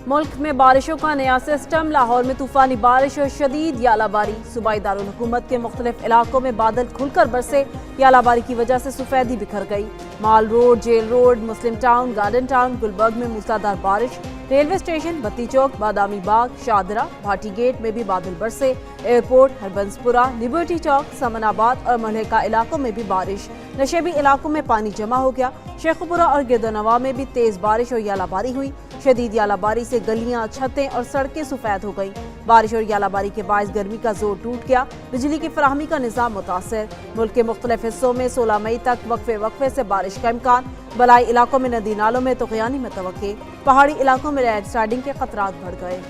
मुल्क में बारिशों का नया सिस्टम। लाहौर में तूफानी बारिश और शदीद यालाबारी। सूबाई दारुल हुकूमत के मुख्तलिफ इलाकों में बादल खुलकर बरसे। यालाबारी की वजह से सफेदी बिखर गई। माल रोड, जेल रोड, मुस्लिम टाउन, गार्डन टाउन, गुलबर्ग में मूसलाधार बारिश। रेलवे स्टेशन, बत्ती चौक, बादामी बाग, शादरा, भाटी गेट में भी बादल बरसे। एयरपोर्ट, हरबंसपुरा, लिबर्टी चौक, समनाबाद और मलहका इलाकों में भी बारिश। नशेबी इलाकों में पानी जमा हो गया। शेखपुरा और गिरदनवा में भी तेज बारिश और यालाबारी हुई। शदीद यालाबारी से गलियां, छतें और सड़कें सफेद हो गईं। बारिश और यालाबारी के बायस गर्मी का जोर टूट गया। बिजली की फराहमी का निज़ाम मुतासर। मुल्क के मुख्तलिफ हिस्सों में 16 मई तक वक्फे से बारिश का इम्कान। बलाई इलाकों में नदी नालों में तुग़यानी मतवक्के। पहाड़ी इलाकों में लैंड स्लाइडिंग के खतरात बढ़ गए।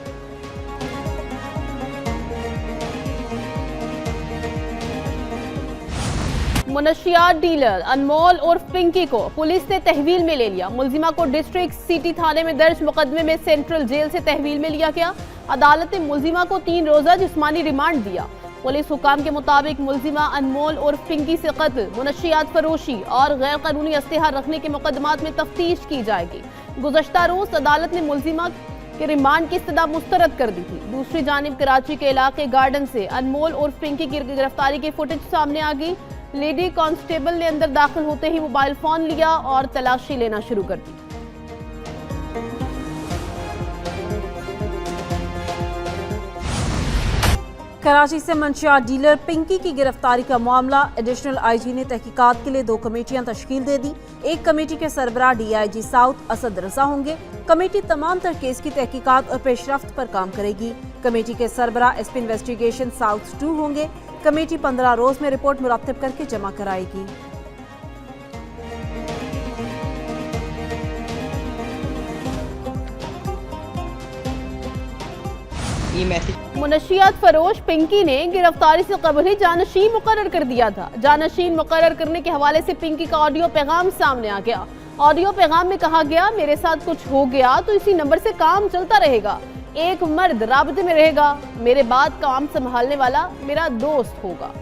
मुनशियात डीलर अनमोल और पिंकी को पुलिस ने तहवील में ले लिया। मुलजिमा को डिस्ट्रिक्ट सिटी थाने में दर्ज मुकदमे में सेंट्रल जेल से तहवील में लिया गया। अदालत ने मुलजिमा को 3 रोज़ा जिस्मानी रिमांड दिया। पुलिस हुकाम के मुताबिक मुलजिमा अनमोल और पिंकी से कत्ल, मुनशियात फरोशी और गैर कानूनी असलहा रखने के मुकदमात में तफ्तीश की जाएगी। गुज़श्ता रोज अदालत ने मुलजिमा के रिमांड की इस्तदा मुस्तरद कर दी थी। दूसरी जानिब कराची के इलाके गार्डन से अनमोल और पिंकी की गिरफ्तारी की फुटेज सामने आ गई। लेडी कांस्टेबल ने अंदर दाखिल होते ही मोबाइल फोन लिया और तलाशी लेना शुरू कर दी। कराची से मंशियात डीलर पिंकी की गिरफ्तारी का मामला। एडिशनल आईजी ने तहकीकात के लिए 2 कमेटियां तश्कील दे दी। एक कमेटी के सरबराह डीआईजी साउथ असद रजा होंगे। कमेटी तमाम तर केस की तहकीकात और पेशरफ्त पर काम करेगी। कमेटी के सरबराह एसपी इन्वेस्टिगेशन साउथ 2 होंगे। कमेटी 15 रोज में रिपोर्ट मुरतब करके जमा कराएगी। मुनशियात फरोश पिंकी ने गिरफ्तारी से कबल ही जानशीन मुकर्रर कर दिया था। जानशीन मुकर्रर करने के हवाले से पिंकी का ऑडियो पैगाम सामने आ गया। ऑडियो पैगाम में कहा गया, मेरे साथ कुछ हो गया तो इसी नंबर से काम चलता रहेगा। एक मर्द राबते में रहेगा, मेरे बाद काम संभालने वाला मेरा दोस्त होगा।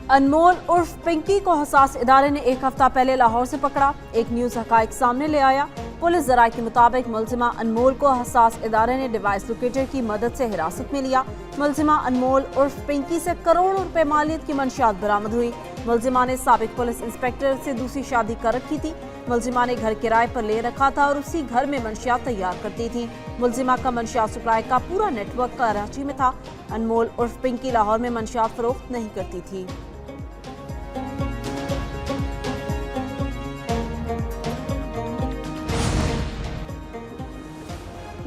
अनमोल उर्फ पिंकी को हसास इदारे ने 1 हफ्ता पहले लाहौर से पकड़ा। एक न्यूज़ हकाइक सामने ले आया। पुलिस ज़राए के मुताबिक मुलजिमा अनमोल को हसास इदारे ने डिवाइस लोकेटर की मदद से हिरासत में लिया। मुलजिमा अनमोल उर्फ पिंकी से करोड़ों रुपए मालियत की मंशियात बरामद हुई। मुलजिमा ने साबिक पुलिस इंस्पेक्टर से दूसरी शादी कर रखी थी। मुलजिमा ने घर किराए पर ले रखा था और उसी घर में मंशियात तैयार करती थी। मुलजिमा का मंशियात सप्लाई का पूरा नेटवर्क कराची में था। अनमोल उर्फ पिंकी लाहौर में मंशियात फरोख्त नहीं करती थी।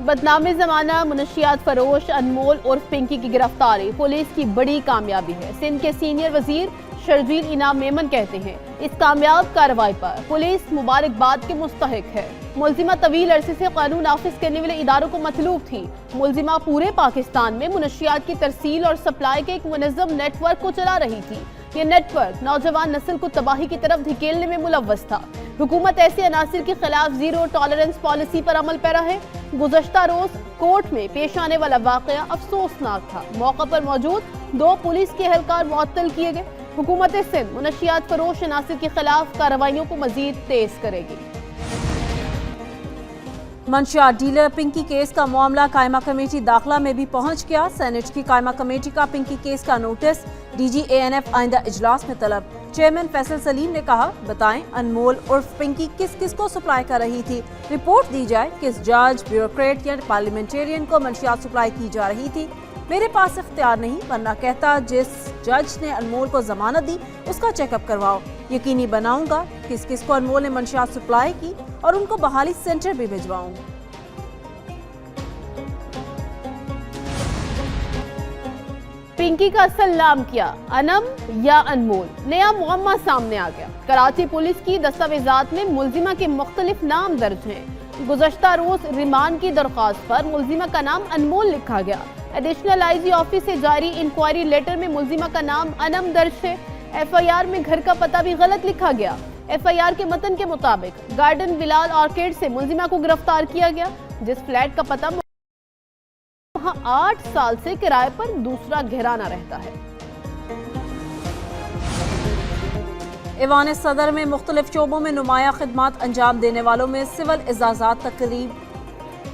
बदनामी जमाना मुनशियात फरोश अनमोल और पिंकी की गिरफ्तारी पुलिस की बड़ी कामयाबी है। सिंध के सीनियर वजीर शर्जील इनाम मेमन कहते हैं, इस कामयाब कार्रवाई पर पुलिस मुबारकबाद के मुस्तहिक है। मुलजिमा तवील अरसे से कानून नाफिज करने वाले इदारों को मतलूब थी। मुलजिमा पूरे पाकिस्तान में मुनशियात की तरसील और सप्लाई के एक मुनज़्ज़म नेटवर्क को चला रही थी। ये नेटवर्क नौजवान नस्ल को तबाही की तरफ धकेलने में मुलव्वस था। हुकूमत ऐसे अनासिर के खिलाफ जीरो टॉलरेंस पॉलिसी पर अमल पैरा है। गुज़श्ता रोज कोर्ट में पेश आने वाला वाक़या अफसोसनाक था। मौका पर मौजूद 2 पुलिस के एहलकार मुअत्तल किए गए। हुकूमत सिंध मुनशियात फरोश अनासिर के खिलाफ कार्रवाइयों को मजीद तेज करेगी। मंशियात डीलर पिंकी केस का मामला कायमा कमेटी दाखिला में भी पहुंच गया। सेनेट की कायमा कमेटी का पिंकी केस का नोटिस डीजी ANF आइंदा इजलास में तलब। चेयरमैन फैसल सलीम ने कहा, बताएं अनमोल उर्फ पिंकी किस किस को सप्लाई कर रही थी। रिपोर्ट दी जाए किस जज, ब्यूरोक्रेट या पार्लियामेंटेरियन को मंशियात सप्लाई की जा रही थी। मेरे पास इख्तियार नहीं, वरना कहता जिस जज ने अनमोल को जमानत दी उसका चेकअप करवाओ। यकीनी बनाऊंगा किस किस को अनमोल ने मंशियात सप्लाई की और उनको बहाली सेंटर भी भिजवाऊं। पिंकी का असल नाम क्या, अनम या अनमोल? नया मुअम्मा सामने आ गया। कराची पुलिस की दस्तावेजात में मुलजिमा के मुख्तलिफ नाम दर्ज हैं। गुज़श्ता रोज रिमांड की दरख्वास्त पर मुलजिमा का नाम अनमोल लिखा गया। एडिशनल आईजी ऑफिस से जारी इंक्वायरी लेटर में मुलजिमा का नाम अनम दर्ज है। FIR में घर का पता भी गलत लिखा गया। FIR के मतन के मुताबिक गार्डन बिलाल ऑर्किड से मुलजिमा को गिरफ्तार किया गया, जिस फ्लैट का पता वहाँ 8 साल से किराए पर दूसरा घराना रहता है। ایوان صدر میں مختلف شعبوں میں نمایاں خدمات انجام دینے والوں میں سول اعزازات تقریب۔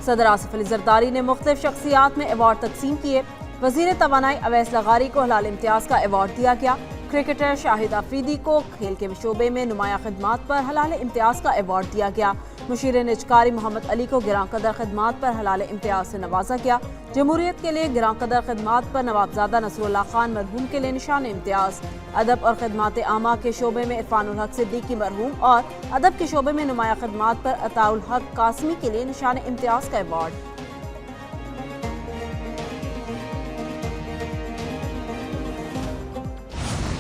صدر آصف علی زرداری نے مختلف شخصیات میں ایوارڈ تقسیم کیے۔ وزیر توانائی اویس لغاری کو ہلال امتیاز کا ایوارڈ دیا گیا۔ کرکٹر شاہد آفریدی کو کھیل کے شعبے میں نمایاں خدمات پر ہلال امتیاز کا ایوارڈ دیا گیا۔ مشیر نجکاری محمد علی کو گراں قدر خدمات پر ہلال امتیاز سے نوازا گیا۔ جمہوریت کے لیے گراں قدر خدمات پر نوابزادہ نصر اللہ خان مرحوم کے لیے نشان امتیاز۔ ادب اور خدمات عامہ کے شعبے میں عرفان الحق صدیقی مرحوم اور ادب کے شعبے میں نمایاں خدمات پر عطاء الحق قاسمی کے لیے نشان امتیاز کا ایوارڈ۔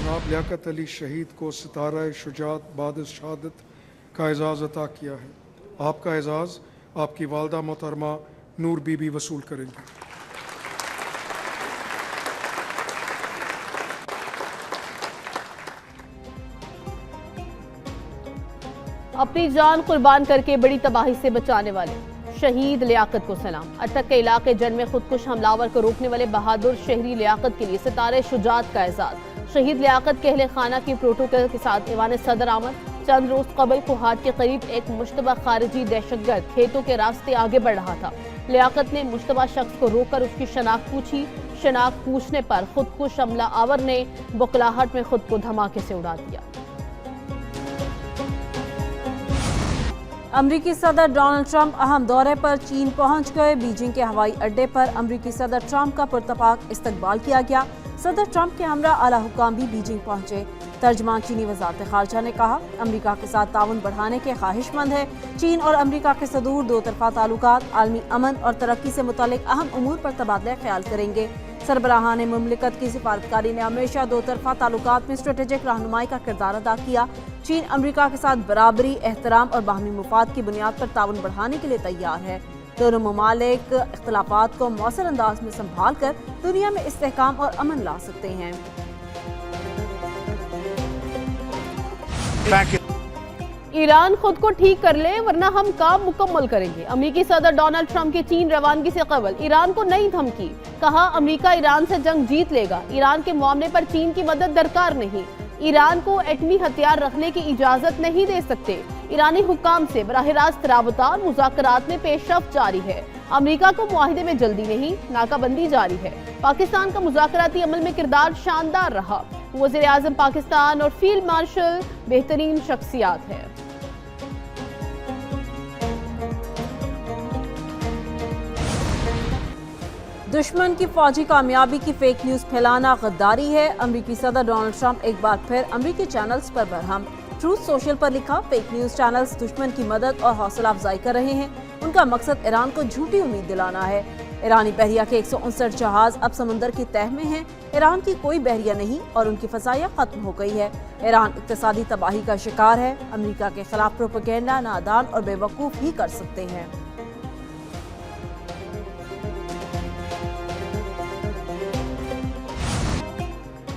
جناب لیاقت علی شہید کو ستارہ شجاعت بعد شہادت کا اعزاز عطا کیا ہے۔ آپ کا اعزاز آپ کی والدہ محترمہ نور بی بی وصول کریں گی۔ اپنی جان قربان کر کے بڑی تباہی سے بچانے والے شہید لیاقت کو سلام۔ اٹک کے علاقے جن میں خودکش حملہ کو روکنے والے بہادر شہری لیاقت کے لیے ستارہ شجاعت کا اعزاز۔ شہید لیاقت کے اہل خانہ کی پروٹوکول کے ساتھ ایوان صدر آمد۔ چند روز قبل کوہاٹ کے قریب ایک مشتبہ خارجی دہشت گرد کھیتوں کے راستے آگے بڑھ رہا تھا۔ لیاقت نے مشتبہ شخص کو روک کر اس کی شناخت پوچھی۔ شناخت پوچھنے پر خودکش حملہ آور نے بکلاہٹ میں خود کو دھماکے سے اڑا دیا۔ امریکی صدر ڈونلڈ ٹرمپ اہم دورے پر چین پہنچ گئے۔ بیجنگ کے ہوائی اڈے پر امریکی صدر ٹرمپ کا پرتپاک استقبال کیا گیا۔ صدر ٹرمپ کے ہمراہ اعلیٰ حکام بھی بیجنگ پہنچے۔ ترجمان چینی وزارت خارجہ نے کہا، امریکہ کے ساتھ تعاون بڑھانے کے خواہش مند ہے۔ چین اور امریکہ کے صدور دو طرفہ تعلقات، عالمی امن اور ترقی سے متعلق اہم امور پر تبادلہ خیال کریں گے۔ سربراہان مملکت کی سفارتکاری نے ہمیشہ دو طرفہ تعلقات میں اسٹریٹجک رہنمائی کا کردار ادا کیا۔ چین امریکہ کے ساتھ برابری، احترام اور باہمی مفاد کی بنیاد پر تعاون بڑھانے کے لیے تیار ہے۔ دونوں ممالک اختلافات کو مؤثر انداز میں سنبھال کر دنیا میں استحکام اور امن لا سکتے ہیں۔ ایران خود کو ٹھیک کر لے ورنہ ہم کام مکمل کریں گے۔ امریکی صدر ڈونلڈ ٹرمپ کی چین روانگی سے قبل ایران کو نئی دھمکی۔ کہا، امریکہ ایران سے جنگ جیت لے گا۔ ایران کے معاملے پر چین کی مدد درکار نہیں۔ ایران کو ایٹمی ہتھیار رکھنے کی اجازت نہیں دے سکتے۔ ایرانی حکام سے براہ راست رابطہ، مذاکرات میں پیش رفت جاری ہے۔ امریکہ کو معاہدے میں جلدی نہیں، ناکہ بندی جاری ہے۔ پاکستان کا مذاکراتی عمل میں کردار شاندار رہا۔ وزیر اعظم پاکستان اور فیلڈ مارشل بہترین شخصیات ہیں۔ دشمن کی فوجی کامیابی کی فیک نیوز پھیلانا غداری ہے۔ امریکی صدر ڈونلڈ ٹرمپ ایک بار پھر امریکی چینلز پر برہم۔ ٹروتھ سوشل پر لکھا، فیک نیوز چینلز دشمن کی مدد اور حوصلہ افزائی کر رہے ہیں۔ ان کا مقصد ایران کو جھوٹی امید دلانا ہے۔ ایرانی بحریہ کے 159 جہاز اب سمندر کی تہہ میں ہیں۔ ایران کی کوئی بحریہ نہیں اور ان کی فضائیہ ختم ہو گئی ہے۔ ایران اقتصادی تباہی کا شکار ہے۔ امریکہ کے خلاف پروپیگنڈا نادان اور بے وقوف ہی کر سکتے ہیں۔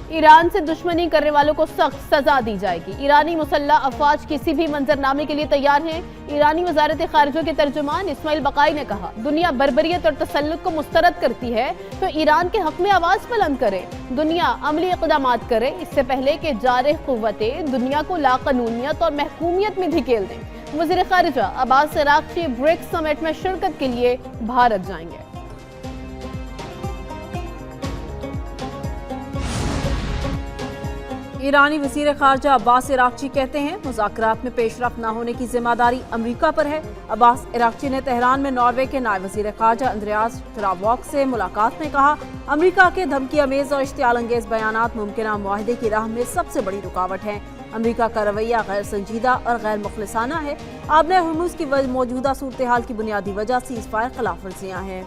ایران سے دشمنی کرنے والوں کو سخت سزا دی جائے گی۔ ایرانی مسلح افواج کسی بھی منظرنامے کے لیے تیار ہیں۔ ایرانی وزارت خارجہ کے ترجمان اسماعیل بقائی نے کہا، دنیا بربریت اور تسلط کو مسترد کرتی ہے تو ایران کے حق میں آواز بلند کرے۔ دنیا عملی اقدامات کرے اس سے پہلے کہ جارح قوتیں دنیا کو لاقانونیت اور محکومیت میں دھکیل دیں۔ وزیر خارجہ عباس عراقچی برکس سمٹ میں شرکت کے لیے بھارت جائیں گے۔ ایرانی وزیر خارجہ عباس عراقچی کہتے ہیں، مذاکرات میں پیش رفت نہ ہونے کی ذمہ داری امریکہ پر ہے۔ عباس عراقچی نے تہران میں ناروے کے نائب وزیر خارجہ اندریاس ٹراواک سے ملاقات میں کہا، امریکہ کے دھمکی آمیز اور اشتعال انگیز بیانات ممکنہ معاہدے کی راہ میں سب سے بڑی رکاوٹ ہیں۔ امریکہ کا رویہ غیر سنجیدہ اور غیر مخلصانہ ہے۔ آبِ ہرمز کی موجودہ صورتحال کی بنیادی وجہ سیز فائر خلاف ورزیاں ہیں۔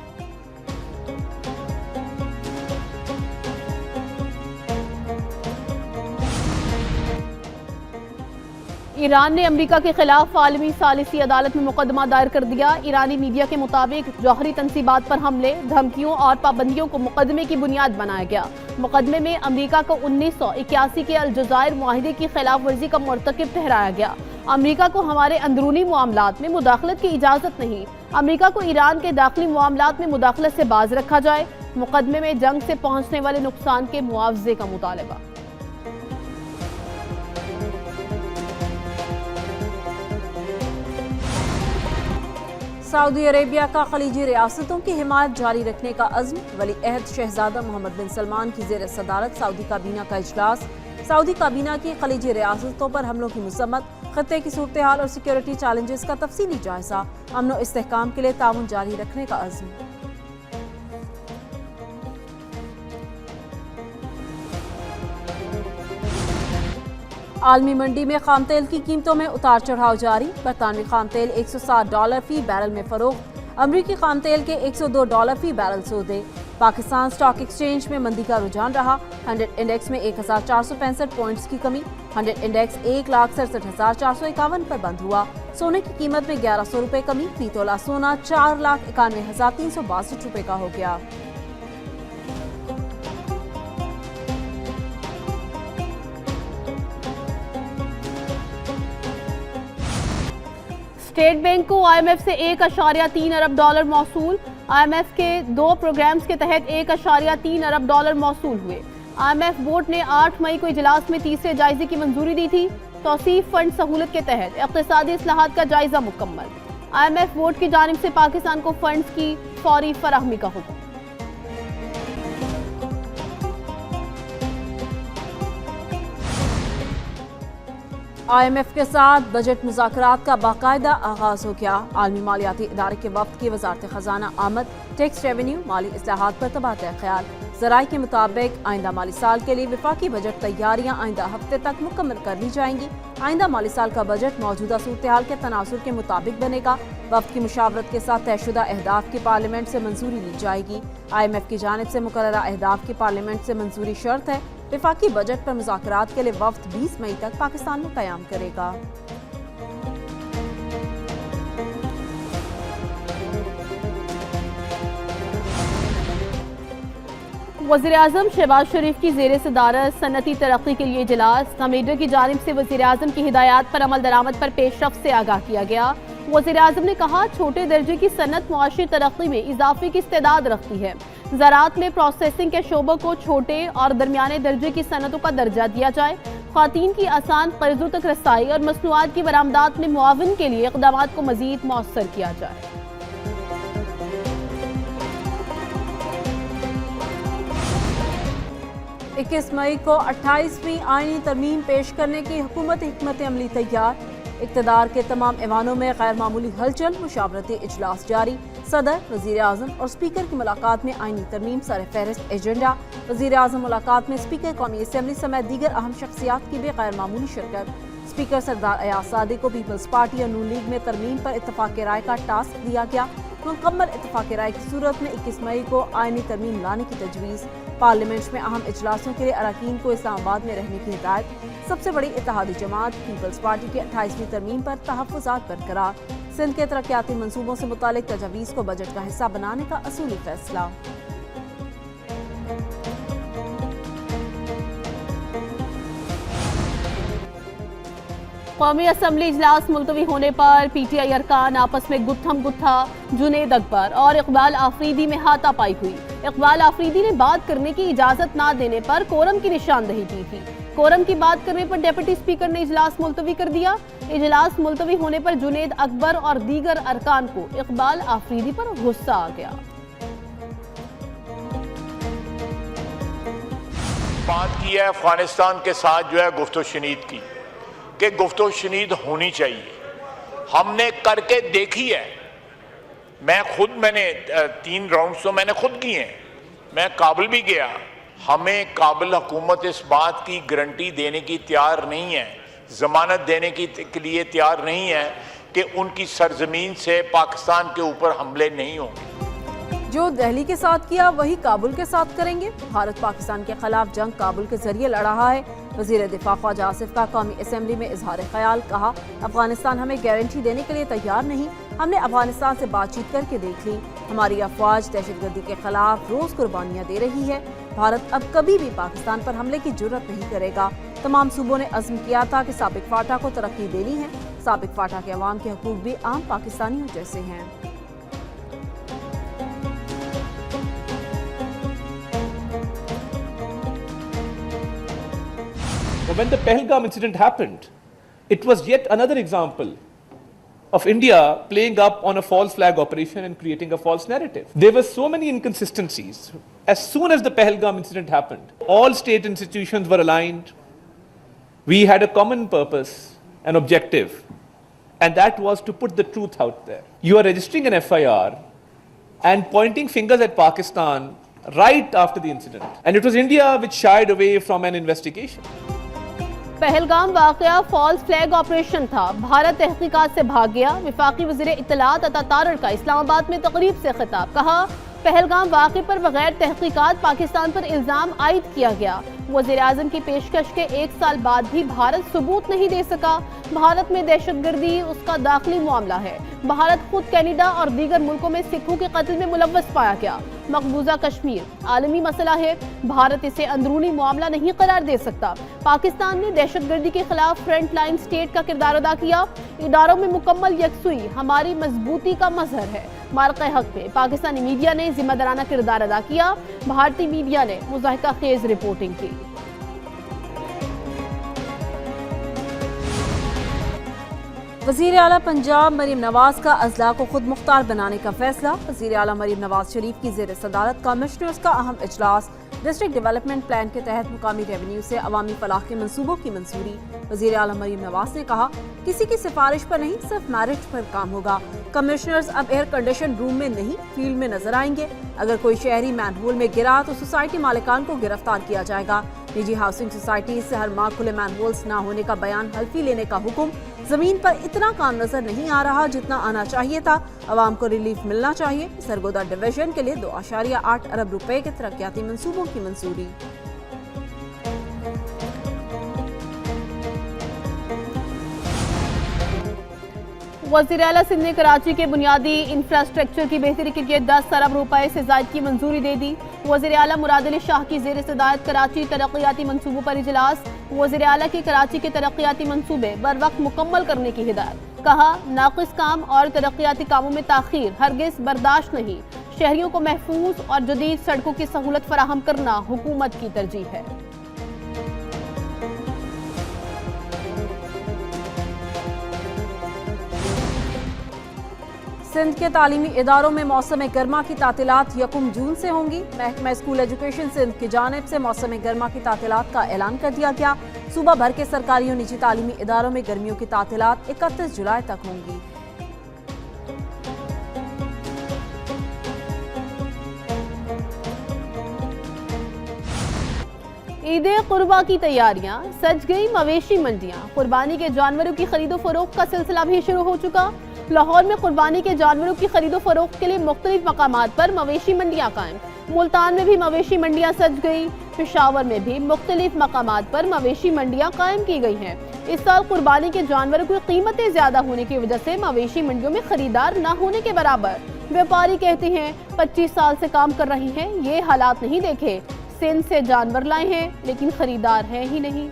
ایران نے امریکہ کے خلاف عالمی ثالثی عدالت میں مقدمہ دائر کر دیا۔ ایرانی میڈیا کے مطابق جوہری تنصیبات پر حملے، دھمکیوں اور پابندیوں کو مقدمے کی بنیاد بنایا گیا۔ مقدمے میں امریکہ کو 1981 کے الجزائر معاہدے کی خلاف ورزی کا مرتکب ٹھہرایا گیا۔ امریکہ کو ہمارے اندرونی معاملات میں مداخلت کی اجازت نہیں۔ امریکہ کو ایران کے داخلی معاملات میں مداخلت سے باز رکھا جائے۔ مقدمے میں جنگ سے پہنچنے والے نقصان کے معاوضے کا مطالبہ۔ सऊदी अरेबिया का खलीजी रियासतों की हिमायत जारी रखने का अज़्म। वली अहद शहजादा मोहम्मद बिन सलमान की ज़ेर सदारत सऊदी काबीना का इजलास। सऊदी काबीना की खलीजी रियासतों पर हमलों की मसम्मत, खत्ते की सूरत हाल और सिक्योरिटी चैलेंजेस का तफसीली जायजा। अमन व इस्तेहकाम के लिए ताउन जारी रखने का अज़्म। आलमी मंडी में खाम तेल की कीमतों में उतार चढ़ाव जारी। बरतानवी खाम तेल $160 फी बैरल में फरोख्त। अमरीकी खाम तेल के $102 फी बैरल सौदे। पाकिस्तान स्टॉक एक्सचेंज में मंदी का रुझान रहा। 100 इंडेक्स में 1465 पॉइंट्स की कमी। 100 इंडेक्स 1,67,451 पर बंद हुआ। सोने की कीमत में 1100 रुपए कमी। फी तोला सोना 4,91,362 रुपए का हो गया। स्टेट बैंक को IMF से $1.3 अरब मौसूल। IMF के 2 प्रोग्राम्स के तहत $1.3 अरब मौसूल हुए। IMF बोर्ड ने 8 मई को इजलास में तीसरे जायजे की मंजूरी दी थी। तौसीफ फंड सहूलत के तहत इक़्तिसादी इस्लाहात का जायजा मुकम्मल। IMF बोर्ड की जानिब से पाकिस्तान को फंड्स की फौरी फराहमी का हुक्म। IMF के साथ बजट मुज़ाकरात का बाकायदा आगाज हो गया। आलमी मालियाती इदारे के वफ्द की वजारत खजाना आमद, टैक्स रेवेन्यू, माली इस्लाहात पर तबादला ख्याल। ज़राए के मुताबिक आइंदा माली साल के लिए विफाकी बजट तैयारियां आइंदा हफ्ते तक मुकम्मल कर ली जाएंगी। आइंदा माली साल का बजट मौजूदा सूरत हाल के तनासुर के मुताबिक बनेगा। वफ्द की मुशावरत के साथ तयशुदा अहदाफ की पार्लियामेंट से मंजूरी ली जाएगी। IMF की जानिब से मुकर्ररा अहदाफ की पार्लियामेंट से मंजूरी शर्त है। विफाकी बजट पर मुज़ाकरात के लिए वफ्द 20 मई तक पाकिस्तान में क़याम करेगा। वज़ीर-ए-आज़म शहबाज शरीफ की ज़ेर सदारत सनती तरक्की के लिए इजलास। कमेडर की जानिब से वज़ीर-ए-आज़म की हिदायत पर अमल दरामद पर पेशरफ्त से आगाह किया गया। वज़ीर-ए-आज़म ने कहा, छोटे दर्जे की सनत मुआशी तरक्की में इजाफे की इस्तेदाद रखती है। ज़राअत में प्रोसेसिंग के शोबों को छोटे और दरमियाने दर्जे की सनतों का दर्जा दिया जाए। ख़वातीन की आसान कर्जों तक रसाई और मसनूआत की बरामदात में मुआवन के लिए इक़दामात को मज़ीद मौसर किया जाए। इक्कीस मई को 28वीं आईनी तरमीम पेश करने की हुकूमत हिकमत अमली तैयार। इक़्तिदार के तमाम ऐवानों में गैर मामूली हलचल, मुशावरती इजलास जारी। सदर, वज़ीर-ए-आज़म और स्पीकर की मुलाकात में आईनी तरमीम सर फहरिस्त एजेंडा। वज़ीर-ए-आज़म मुलाकात में स्पीकर कौमी असेंबली समेत दीगर अहम शख्सियात की भी गैर मामूली शिरकत। स्पीकर सरदार अयाज सादिक को पीपल्स पार्टी और नून लीग में तरमीम पर इत्तफाक राय का टास्क दिया गया। मुकम्मल इत्तफाक राय की सूरत में 21 मई को आईनी तरमीम लाने की तजवीज़। पार्लियामेंट में अहम इजलासों के लिए अरकान को इस्लामाबाद में रहने की हिदायत। सबसे बड़ी इत्तेहादी जमात पीपल्स पार्टी की 28वीं तरमीम पर तहफ़्फ़ुज़ात बरकरार। सिंध के तरक्याती मंसूबों से मुतालिक तजावीज़ को बजट का हिस्सा बनाने का असूली फैसला। कौमी असम्बली इजलास मुलतवी होने पर PTI अरकान आपस में गुत्थम गुत्था। जुनेद अकबर और इकबाल आफरीदी में हाथापाई हुई। इकबाल आफरीदी ने बात करने की इजाजत ना देने पर कोरम की निशानदही की थी। कोरम की बात करने पर डिप्टी स्पीकर ने इजलास मुलतवी कर दिया। इजलास मुलतवी होने पर जुनेद अकबर और दीगर अरकान को इकबाल आफरीदी पर गुस्सा आ गया। बात की है अफगानिस्तान के साथ जो है गुफ्तो शनीद की, कि गुफ्तो शनीद होनी चाहिए। हमने करके देखी है। मैंने 3 राउंड्स तो मैंने खुद किए हैं। मैं काबुल भी गया। हमें काबुल हुकूमत इस बात की गारंटी देने की तैयार नहीं है, जमानत देने के लिए तैयार नहीं है कि उनकी सरजमीन से पाकिस्तान के ऊपर हमले नहीं होंगे। जो दिल्ली के साथ किया वही काबुल के साथ करेंगे। भारत पाकिस्तान के खिलाफ जंग काबुल के जरिए लड़ रहा है। वज़ीर दिफा ख्वाजा आसिफ का कौमी असेंबली में इजहार ख्याल। कहा, अफगानिस्तान हमें गारंटी देने के लिए तैयार नहीं। हमने अफगानिस्तान से बातचीत करके देख ली। हमारी अफवाज दहशतगर्दी के खिलाफ रोज कुर्बानियां दे रही है। भारत अब कभी भी पाकिस्तान पर हमले की जुर्रत नहीं करेगा। तमाम सूबों ने अज़्म किया था कि साबिक फाटा को तरक्की देनी है। साबिक फाटा के अवाम के हकूक भी आम पाकिस्तानियों जैसे हैं। When the Pahalgam incident happened, it was yet another example of India playing up on a false flag operation and creating a false narrative. There were so many inconsistencies. As soon as the Pahalgam incident happened, all state institutions were aligned. We had a common purpose, an objective, and that was to put the truth out there. You are registering an FIR and pointing fingers at Pakistan right after the incident. And it was India which shied away from an investigation. Pahalgam वाकया false flag operation था। भारत तहकीकात से भाग गया। वफाकी वज़ीर इत्तलात अता तारड़ का इस्लामाबाद में तकरीब से खिताब। कहा पहलगाम वाक़े पर बगैर तहकीकात पाकिस्तान पर इल्ज़ाम आयद किया गया। वज़ीर आज़म की पेशकश के 1 साल बाद भी भारत सबूत नहीं दे सका। भारत में दहशतगर्दी उसका दाखिली मामला है। भारत खुद कनाडा और दीगर मुल्कों में सिखों के कत्ल में मुलव्वस पाया गया। मकबूजा कश्मीर आलमी मसला है। भारत इसे अंदरूनी मामला नहीं करार दे सकता। पाकिस्तान ने दहशतगर्दी के खिलाफ फ्रंट लाइन स्टेट का किरदार अदा किया। इदारों में मुकम्मल यकसुई हमारी मजबूती का मजहर है। मार्के हक में पाकिस्तानी मीडिया ने जिम्मेदाराना किरदार अदा किया। भारतीय मीडिया ने मुज़ाहिका खेज रिपोर्टिंग की। वज़ीर आला पंजाब मरीम नवाज का अजला को खुद मुख्तार बनाने का फैसला। वज़ीर आला मरीम नवाज शरीफ की ज़ेर सदारत कमिश्नर्स का अहम इजलास। डिस्ट्रिक्ट डेवलपमेंट प्लान के तहत मुकामी रेवेन्यू से अवामी फलाह के मंसूबों की मंजूरी। वज़ीर आला मरीम नवाज ने कहा किसी की सिफारिश पर नहीं, सिर्फ मेरिट पर काम होगा। कमिश्नर्स अब एयर कंडीशन रूम में नहीं, फील्ड में नजर आएंगे। अगर कोई शहरी मैनहोल में गिरा तो सोसाइटी मालिकान को गिरफ्तार किया जाएगा। निजी हाउसिंग सोसाइटी से हर माह खुले मैनहोल्स ना होने का बयान हल्फी लेने का हुक्म। जमीन पर इतना काम नजर नहीं आ रहा जितना आना चाहिए था। आवाम को रिलीफ मिलना चाहिए। सरगोदा डिवीजन के लिए 2.8 अरब रुपए के तरक्याती मंसूबों की मंजूरी। वज़ीर आला सिंध ने कराची के बुनियादी इंफ्रास्ट्रक्चर की बेहतरी के लिए 10 अरब रुपए से ज़ायद की मंजूरी दे दी। वज़ीर आला मुराद अली शाह की ज़ेर सदारत कराची तरक्याती मंसूबों पर इजलास। वज़ीर आला की कराची के तरक्याती मंसूबे बर वक्त मुकम्मल करने की हिदायत। कहा नाक़िस काम और तरक्याती कामों में ताख़ीर हरगिज़ बर्दाश्त नहीं। शहरियों को महफूज और जदीद सड़कों की सहूलत फराहम करना हुकूमत की तरजीह है। सिंध के तालीमी इदारों में मौसम गर्मा की तातीलात 1 जून से होंगी। महकमा स्कूल एजुकेशन सिंध की जानिब से मौसम गर्मा की तातीलात का ऐलान कर दिया गया। सूबा भर के सरकारी और निजी तालीमी इदारों में गर्मियों की तातीलात 31 जुलाई तक होंगी। ईद कुर्बा की तैयारियां, सज गई मवेशी मंडियां। कुर्बानी के जानवरों की खरीदो फरोख्त का सिलसिला भी शुरू हो चुका। लाहौर में कुर्बानी के जानवरों की खरीदो फरोख्त के लिए मुख्तलिफ मकामात पर मवेशी मंडियां कायम। मुल्तान में भी मवेशी मंडियां सज गई। पेशावर में भी मुख्तलिफ मकामात पर मवेशी मंडियां कायम की गई हैं। इस साल कुर्बानी के जानवरों की कीमतें ज्यादा होने की वजह से मवेशी मंडियों में खरीदार न होने के बराबर। व्यापारी कहते हैं 25 साल से काम कर रहे हैं, ये हालात नहीं देखे। सिंध से जानवर लाए हैं लेकिन खरीदार हैं ही नहीं।